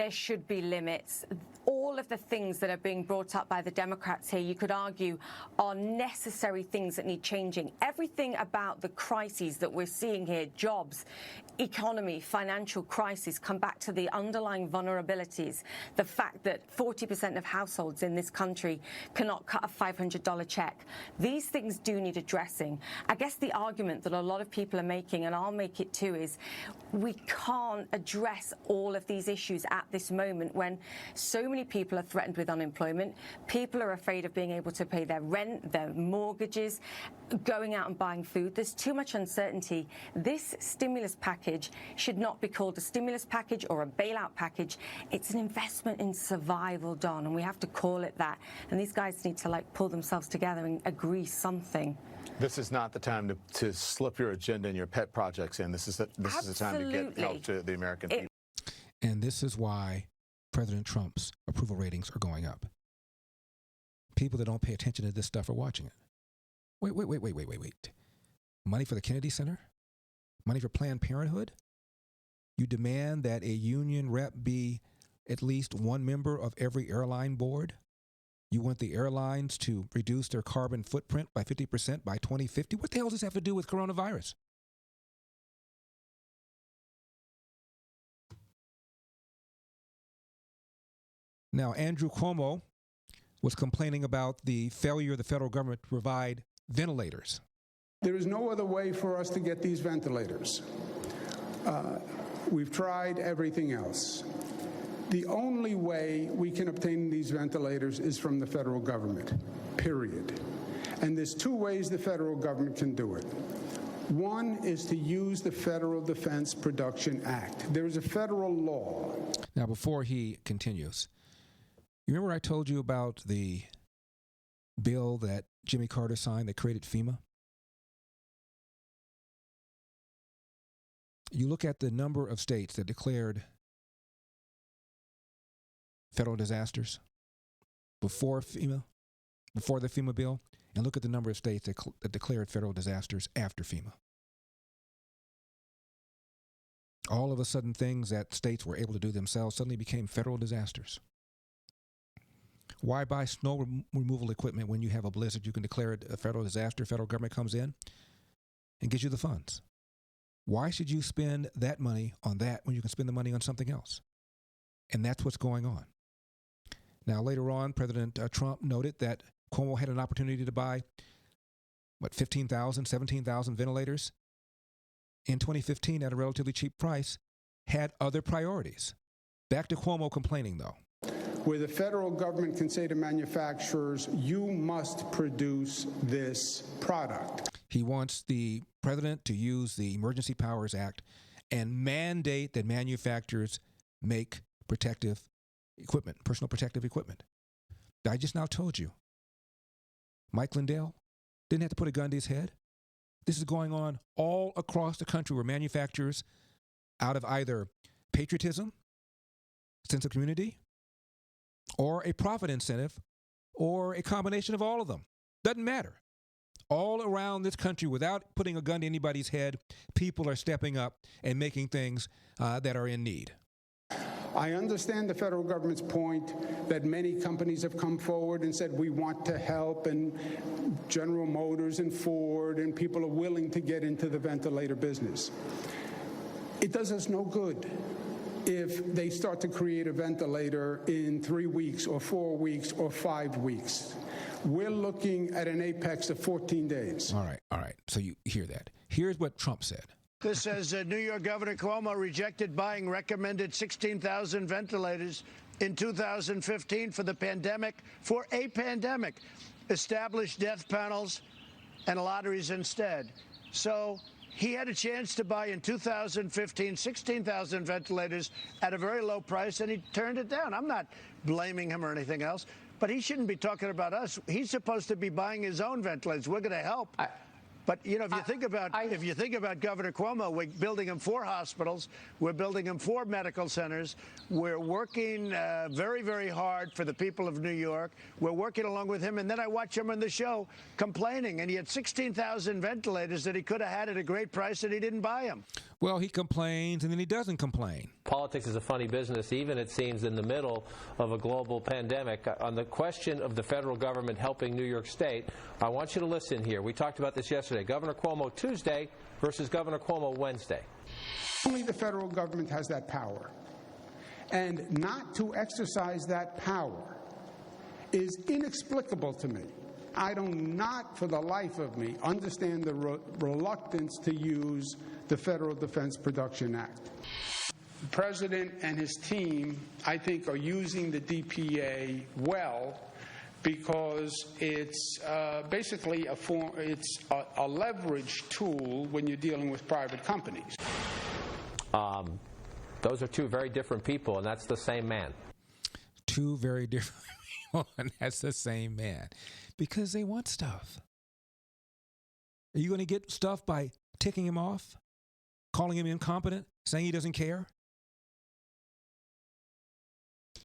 There should be limits. All of the things that are being brought up by the Democrats here, you could argue, are necessary things that need changing. Everything about the crises that we're seeing here, jobs, economy, financial crisis, come back to the underlying vulnerabilities. The fact that 40% of households in this country cannot cut a $500 check. These things do need addressing. I guess the argument that a lot of people are making, and I'll make it too, is we can't address all of these issues at this moment when so many people are threatened with unemployment. People are afraid of being able to pay their rent, their mortgages, going out and buying food. There's too much uncertainty. This stimulus package should not be called a stimulus package or a bailout package. It's an investment in survival, Don, and we have to call it that. And these guys need to pull themselves together and agree something. This is not the time to slip your agenda and your pet projects in. This is the time to get help to the American people. And this is why President Trump's approval ratings are going up. People that don't pay attention to this stuff are watching it. Wait. Money for the Kennedy Center? Money for Planned Parenthood? You demand that a union rep be at least one member of every airline board? You want the airlines to reduce their carbon footprint by 50% by 2050? What the hell does this have to do with coronavirus? Now, Andrew Cuomo was complaining about the failure of the federal government to provide ventilators. There is no other way for us to get these ventilators. We've tried everything else. The only way we can obtain these ventilators is from the federal government, period. And there's two ways the federal government can do it. One is to use the Federal Defense Production Act. There is a federal law. Now, before he continues, you remember I told you about the bill that Jimmy Carter signed that created FEMA? You look at the number of states that declared federal disasters before the FEMA bill, and look at the number of states that declared federal disasters after FEMA. All of a sudden, things that states were able to do themselves suddenly became federal disasters. Why buy snow removal equipment when you have a blizzard? You can declare it a federal disaster. Federal government comes in and gives you the funds. Why should you spend that money on that when you can spend the money on something else? And that's what's going on. Now, later on, President Trump noted that Cuomo had an opportunity to buy, 15,000, 17,000 ventilators in 2015 at a relatively cheap price, had other priorities. Back to Cuomo complaining, though. Where the federal government can say to manufacturers, you must produce this product. He wants the president to use the Emergency Powers Act and mandate that manufacturers make protective equipment, personal protective equipment. I just now told you. Mike Lindell didn't have to put a gun to his head. This is going on all across the country where manufacturers, out of either patriotism, sense of community, or a profit incentive, or a combination of all of them. Doesn't matter. All around this country, without putting a gun to anybody's head, people are stepping up and making things that are in need. I understand the federal government's point that many companies have come forward and said we want to help, and General Motors and Ford and people are willing to get into the ventilator business. It does us no good if they start to create a ventilator in 3 weeks or 4 weeks or 5 weeks. We're looking at an apex of 14 days. All right. So you hear that. Here's what Trump said. This says New York Governor Cuomo rejected buying recommended 16,000 ventilators in 2015 for a pandemic, established death panels and lotteries instead. So he had a chance to buy in 2015 16,000 ventilators at a very low price, and he turned it down. I'm not blaming him or anything else, but he shouldn't be talking about us. He's supposed to be buying his own ventilators. We're going to help. But, if you think about Governor Cuomo, we're building him 4 hospitals. We're building him 4 medical centers. We're working very, very hard for the people of New York. We're working along with him. And then I watch him on the show complaining. And he had 16,000 ventilators that he could have had at a great price, and he didn't buy them. Well, he complains and then he doesn't complain. Politics is a funny business, even, it seems, in the middle of a global pandemic. On the question of the federal government helping New York State, I want you to listen here. We talked about this yesterday. Governor Cuomo Tuesday versus Governor Cuomo Wednesday. Only the federal government has that power. And not to exercise that power is inexplicable to me. I do not, for the life of me, understand the reluctance to use the Federal Defense Production Act. The President and his team, I think, are using the DPA well because it's basically it's a leverage tool when you're dealing with private companies. Those are two very different people, and that's the same man. Two very different people, and that's the same man. Because they want stuff. Are you going to get stuff by ticking him off? Calling him incompetent? Saying he doesn't care?